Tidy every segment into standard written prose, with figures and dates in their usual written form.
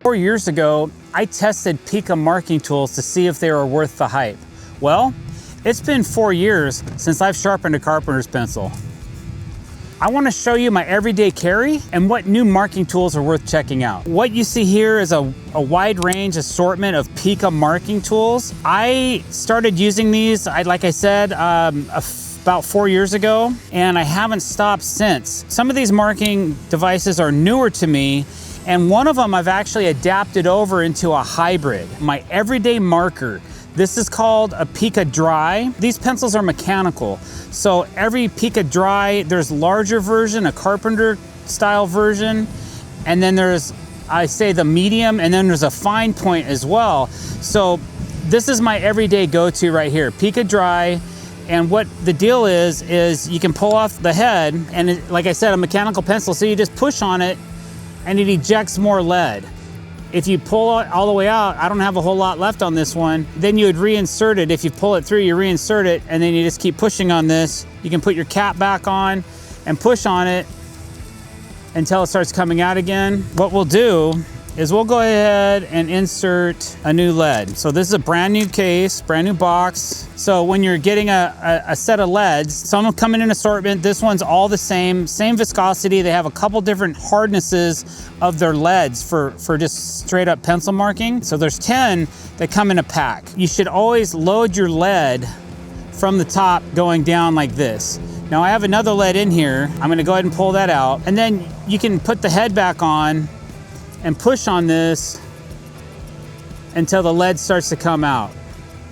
4 years ago, I tested Pica marking tools to see if they were worth the hype. Well, it's been 4 years since I've sharpened a carpenter's pencil. I want to show you my everyday carry and what new marking tools are worth checking out. What you see here is a wide range assortment of Pica marking tools. I started using these, like I said, about 4 years ago, and I haven't stopped since. Some of these marking devices are newer to me, and one of them I've actually adapted over into a hybrid, my everyday marker. This is called a Pica Dry. These pencils are mechanical. So every Pica Dry, there's larger version, a carpenter-style version, and then there's, I say the medium, and then there's a fine point as well. So this is my everyday go-to right here, Pica Dry. And what the deal is you can pull off the head, and it, like I said, a mechanical pencil, so you just push on it, and it ejects more lead. If you pull it all the way out, I don't have a whole lot left on this one, then you would reinsert it. If you pull it through, you reinsert it, and then you just keep pushing on this. You can put your cap back on and push on it until it starts coming out again. What we'll do is we'll go ahead and insert a new lead. So this is a brand new case, brand new box. So when you're getting a set of leads, some will come in an assortment. This one's all the same viscosity. They have a couple different hardnesses of their leads for just straight up pencil marking. So there's 10 that come in a pack. You should always load your lead from the top going down like this. Now I have another lead in here. I'm gonna go ahead and pull that out. And then you can put the head back on and push on this until the lead starts to come out,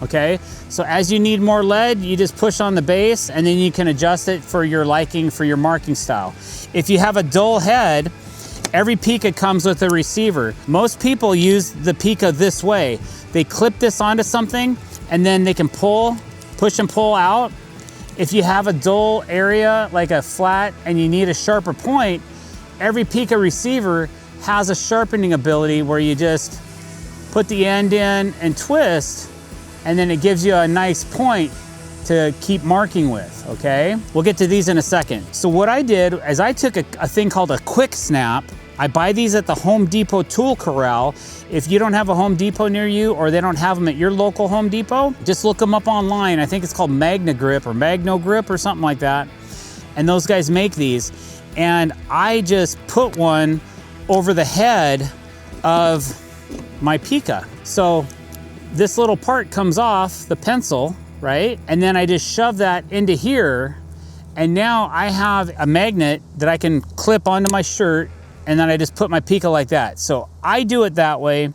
okay? So as you need more lead, you just push on the base, and then you can adjust it for your liking, for your marking style. If you have a dull head, every Pica comes with a receiver. Most people use the Pica this way. They clip this onto something, and then they can push and pull out. If you have a dull area, like a flat, and you need a sharper point, every Pica receiver has a sharpening ability where you just put the end in and twist, and then it gives you a nice point to keep marking with, okay? We'll get to these in a second. So what I did is I took a thing called a quick snap. I buy these at the Home Depot tool corral. If you don't have a Home Depot near you, or they don't have them at your local Home Depot, just look them up online. I think it's called Magna Grip or Magno Grip or something like that. And those guys make these. And I just put one over the head of my Pica. So this little part comes off the pencil, right? And then I just shove that into here, and now I have a magnet that I can clip onto my shirt, and then I just put my Pica like that. So I do it that way.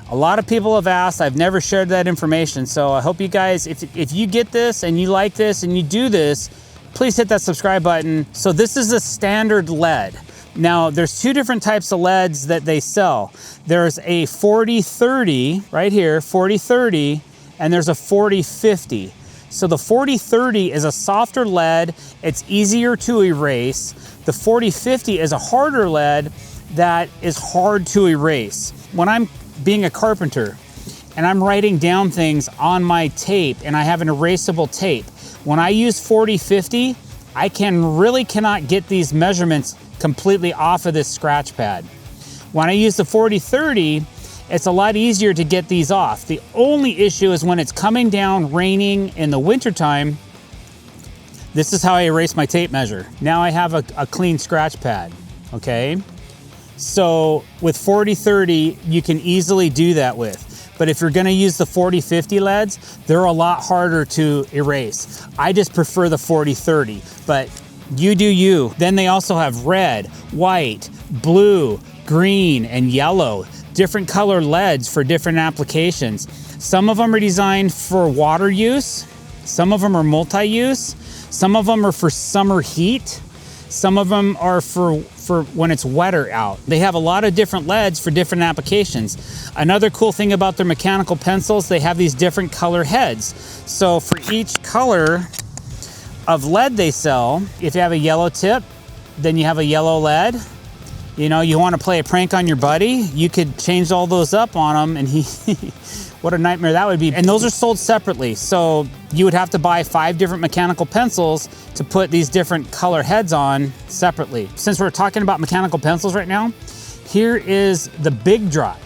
A lot of people have asked, I've never shared that information. So I hope you guys, if you get this and you like this and you do this, please hit that subscribe button. So this is a standard lead. Now, there's two different types of leads that they sell. There's a 40-30 right here, 40-30, and there's a 40-50. So the 40-30 is a softer lead. It's easier to erase. The 40-50 is a harder lead that is hard to erase. When I'm being a carpenter and I'm writing down things on my tape and I have an erasable tape, when I use 40-50, I cannot get these measurements completely off of this scratch pad. When I use the 40-30, it's a lot easier to get these off. The only issue is when it's coming down, raining in the wintertime. This is how I erase my tape measure. Now I have a clean scratch pad, okay? So with 40-30, you can easily do that with. But if you're gonna use the 40-50 leads, they're a lot harder to erase. I just prefer the 40-30, but you do you. Then they also have red, white, blue, green, and yellow. Different color leads for different applications. Some of them are designed for water use. Some of them are multi-use. Some of them are for summer heat. Some of them are for when it's wetter out. They have a lot of different leads for different applications. Another cool thing about their mechanical pencils, they have these different color heads. So for each color of lead they sell, if you have a yellow tip, then you have a yellow lead. You know, you want to play a prank on your buddy, you could change all those up on him, and what a nightmare that would be. And those are sold separately. So you would have to buy 5 different mechanical pencils to put these different color heads on separately. Since we're talking about mechanical pencils right now, here is the Big Dry.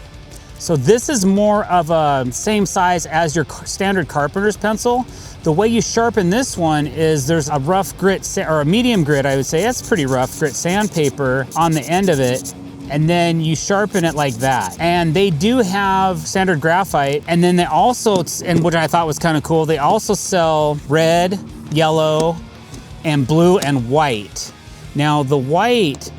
So this is more of a same size as your standard carpenter's pencil. The way you sharpen this one is there's a rough grit, or a medium grit, I would say. That's pretty rough grit sandpaper on the end of it. And then you sharpen it like that. And they do have standard graphite. And then they also, and which I thought was kind of cool, they also sell red, yellow, and blue and white. Now the white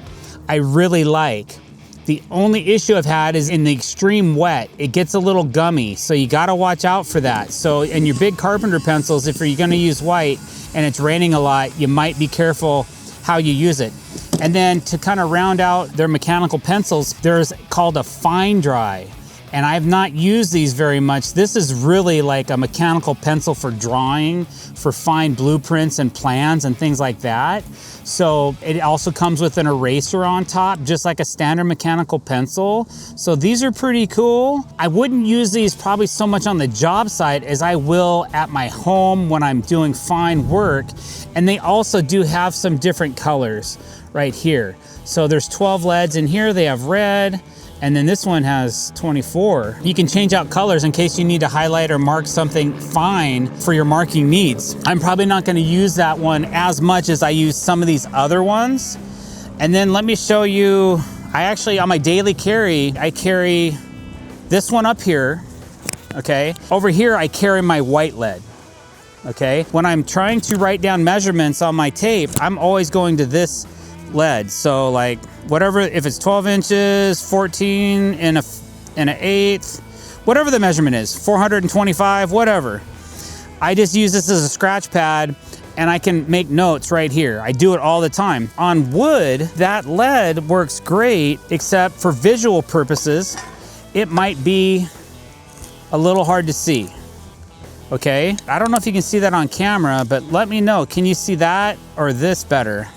I really like. The only issue I've had is in the extreme wet, it gets a little gummy, so you gotta watch out for that. So in your big carpenter pencils, if you're gonna use white and it's raining a lot, you might be careful how you use it. And then to kind of round out their mechanical pencils, there's called a fine dry. And I've not used these very much. This is really like a mechanical pencil for drawing, for fine blueprints and plans and things like that. So it also comes with an eraser on top, just like a standard mechanical pencil. So these are pretty cool. I wouldn't use these probably so much on the job site as I will at my home when I'm doing fine work. And they also do have some different colors right here. So there's 12 leads in here. They have red, and then this one has 24. You can change out colors in case you need to highlight or mark something fine for your marking needs. I'm probably not gonna use that one as much as I use some of these other ones. And then let me show you, I actually, on my daily carry, I carry this one up here, okay? Over here, I carry my white lead, okay? When I'm trying to write down measurements on my tape, I'm always going to this lead. So like whatever, if it's 12 inches, 14 and an eighth, whatever the measurement is, 425, whatever. I just use this as a scratch pad and I can make notes right here. I do it all the time. On wood, that lead works great, except for visual purposes, it might be a little hard to see. Okay, I don't know if you can see that on camera, but let me know, can you see that or this better?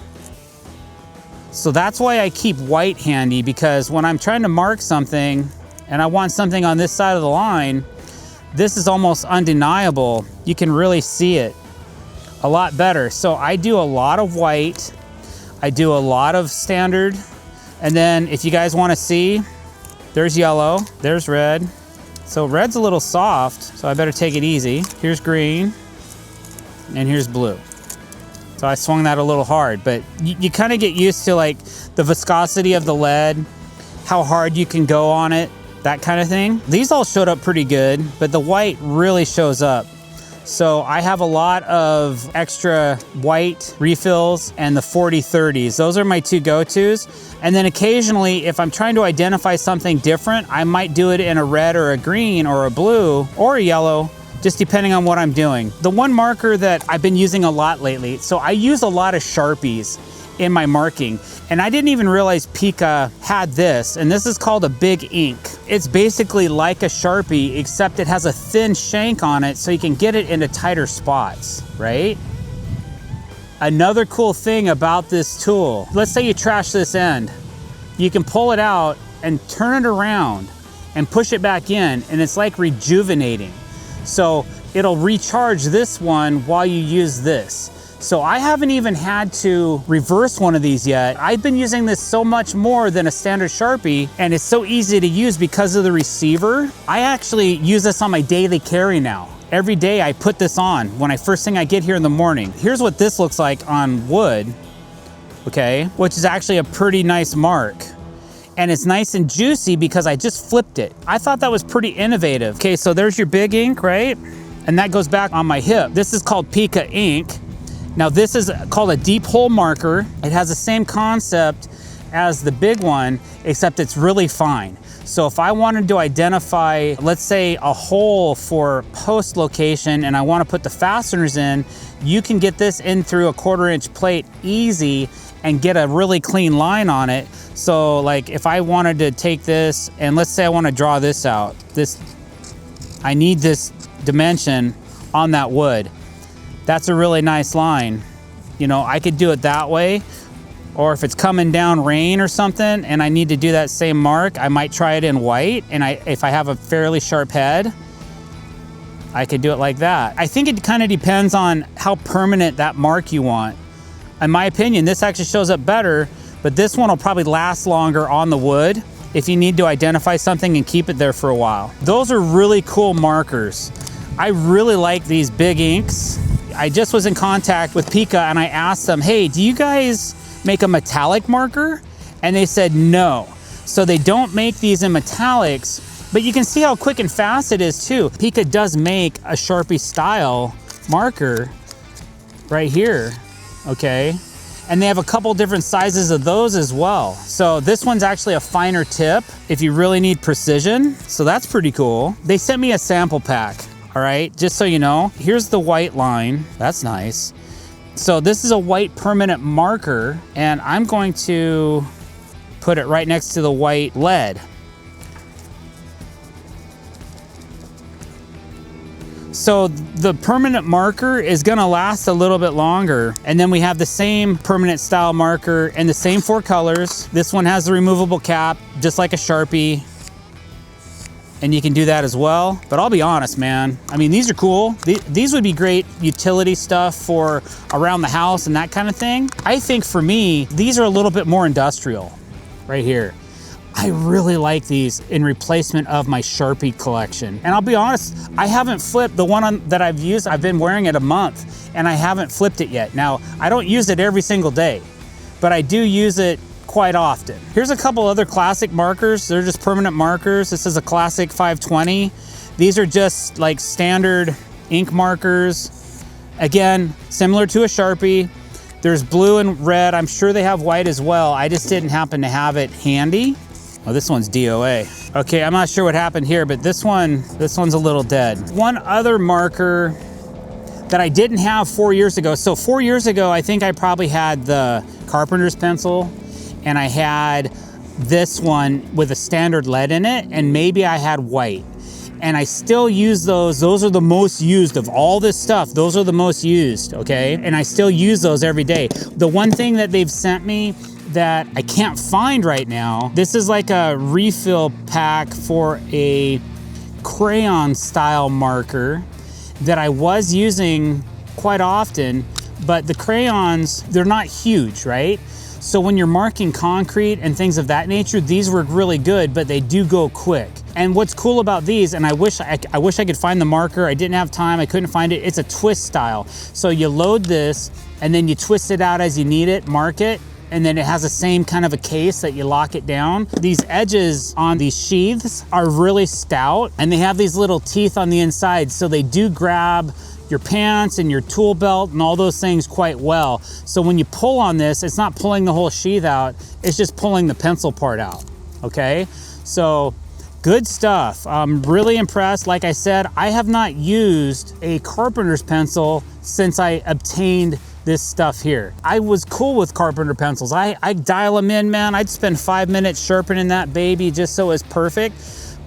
So that's why I keep white handy, because when I'm trying to mark something and I want something on this side of the line, this is almost undeniable. You can really see it a lot better. So I do a lot of white. I do a lot of standard. And then if you guys want to see, there's yellow, there's red. So red's a little soft, so I better take it easy. Here's green, and here's blue. So I swung that a little hard, but you kind of get used to like the viscosity of the lead, how hard you can go on it, that kind of thing. These all showed up pretty good, but the white really shows up. So I have a lot of extra white refills and the 40-30s. Those are my two go-tos. And then occasionally, if I'm trying to identify something different, I might do it in a red or a green or a blue or a yellow, just depending on what I'm doing. The one marker that I've been using a lot lately, so I use a lot of Sharpies in my marking, and I didn't even realize Pica had this, and this is called a Big Ink. It's basically like a Sharpie, except it has a thin shank on it so you can get it into tighter spots, right? Another cool thing about this tool, let's say you trash this end, you can pull it out and turn it around and push it back in, and it's like rejuvenating. So it'll recharge this one while you use this. So I haven't even had to reverse one of these yet. I've been using this so much more than a standard Sharpie, and it's so easy to use because of the receiver. I actually use this on my daily carry now. Every day I put this on when first thing I get here in the morning. Here's what this looks like on wood, okay? Which is actually a pretty nice mark. And it's nice and juicy because I just flipped it. I thought that was pretty innovative. Okay, so there's your Big Ink, right? And that goes back on my hip. This is called Pica Ink. Now this is called a deep hole marker. It has the same concept as the big one, except it's really fine. So if I wanted to identify, let's say, a hole for post location and I want to put the fasteners in, you can get this in through a 1/4 inch plate easy and get a really clean line on it. So like if I wanted to take this and let's say I want to draw this out, I need this dimension on that wood. That's a really nice line. You know, I could do it that way, or if it's coming down rain or something and I need to do that same mark, I might try it in white, and if I have a fairly sharp head, I could do it like that. I think it kind of depends on how permanent that mark you want. In my opinion, this actually shows up better, but this one will probably last longer on the wood if you need to identify something and keep it there for a while. Those are really cool markers. I really like these big inks. I just was in contact with Pica and I asked them, hey, do you guys make a metallic marker? And they said no. So they don't make these in metallics, but you can see how quick and fast it is too. Pica does make a Sharpie-style marker right here, okay? And they have a couple different sizes of those as well. So this one's actually a finer tip if you really need precision. So that's pretty cool. They sent me a sample pack, all right? Just so you know, here's the white line. That's nice. So this is a white permanent marker, and I'm going to put it right next to the white lead. So the permanent marker is gonna last a little bit longer. And then we have the same permanent style marker in the same 4 colors. This one has the removable cap, just like a Sharpie. And you can do that as well. But I'll be honest, man. I mean, these are cool. These would be great utility stuff for around the house and that kind of thing. I think for me, these are a little bit more industrial right here. I really like these in replacement of my Sharpie collection. And I'll be honest, I haven't flipped the one that I've used. I've been wearing it a month and I haven't flipped it yet. Now, I don't use it every single day, but I do use it quite often. Here's a couple other classic markers. They're just permanent markers. This is a classic 520. These are just like standard ink markers. Again, similar to a Sharpie. There's blue and red. I'm sure they have white as well. I just didn't happen to have it handy. Oh, this one's DOA. Okay, I'm not sure what happened here, but this one's a little dead. One other marker that I didn't have 4 years ago. So 4 years ago, I think I probably had the carpenter's pencil, and I had this one with a standard lead in it, and maybe I had white. And I still use those. Those are the most used of all this stuff. Those are the most used, okay? And I still use those every day. The one thing that they've sent me that I can't find right now, this is like a refill pack for a Crayon-style marker that I was using quite often, but the crayons, they're not huge, right? So when you're marking concrete and things of that nature, these work really good, but they do go quick. And what's cool about these, and I wish I could find the marker, I didn't have time, I couldn't find it, it's a twist style. So you load this, and then you twist it out as you need it, mark it, and then it has the same kind of a case that you lock it down. These edges on these sheaths are really stout, and they have these little teeth on the inside, so they do grab your pants and your tool belt and all those things quite well. So when you pull on this, it's not pulling the whole sheath out, it's just pulling the pencil part out, okay? So good stuff. I'm really impressed. Like I said, I have not used a carpenter's pencil since I obtained this stuff here. I was cool with carpenter pencils. I dial them in, man. I'd spend 5 minutes sharpening that baby just so it's perfect.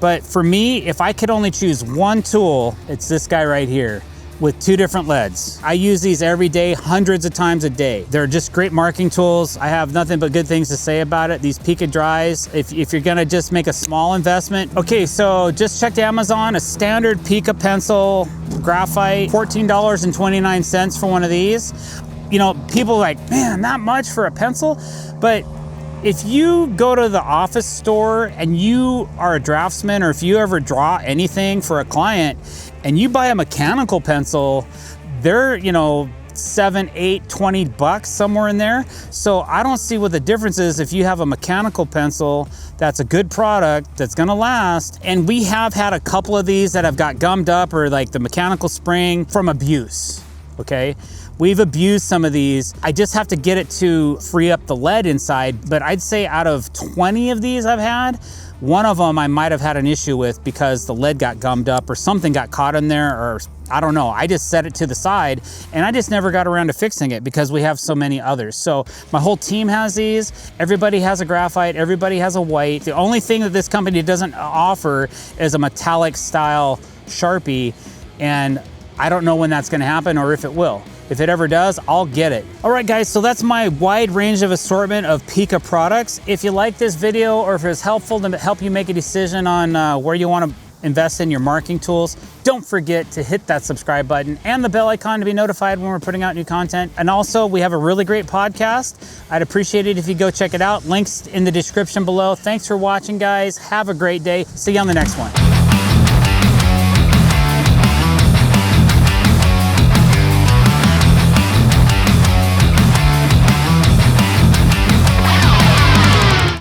But for me, if I could only choose one tool, it's this guy right here with 2 different leads. I use these every day, hundreds of times a day. They're just great marking tools. I have nothing but good things to say about it. These Pica Dries, if you're gonna just make a small investment. Okay, so just checked Amazon, a standard Pica pencil, graphite, $14.29 for one of these. You know, people are like, man, that much for a pencil? But if you go to the office store and you are a draftsman, or if you ever draw anything for a client and you buy a mechanical pencil, they're, you know, 7, 8, 20 bucks, somewhere in there. So I don't see what the difference is if you have a mechanical pencil that's a good product, that's gonna last. And we have had a couple of these that have got gummed up, or like the mechanical spring, from abuse, okay? We've abused some of these. I just have to get it to free up the lead inside. But I'd say out of 20 of these I've had, one of them I might have had an issue with because the lead got gummed up or something got caught in there, or I don't know. I just set it to the side and I just never got around to fixing it because we have so many others. So my whole team has these. Everybody has a graphite, everybody has a white. The only thing that this company doesn't offer is a metallic style Sharpie, and I don't know when that's gonna happen or if it will. If it ever does, I'll get it. All right, guys, so that's my wide range of assortment of Pica products. If you like this video, or if it was helpful to help you make a decision on where you wanna invest in your marking tools. Don't forget to hit that subscribe button and the bell icon to be notified when we're putting out new content. And also, we have a really great podcast. I'd appreciate it if you go check it out. Links in the description below. Thanks for watching, guys. Have a great day. See you on the next one.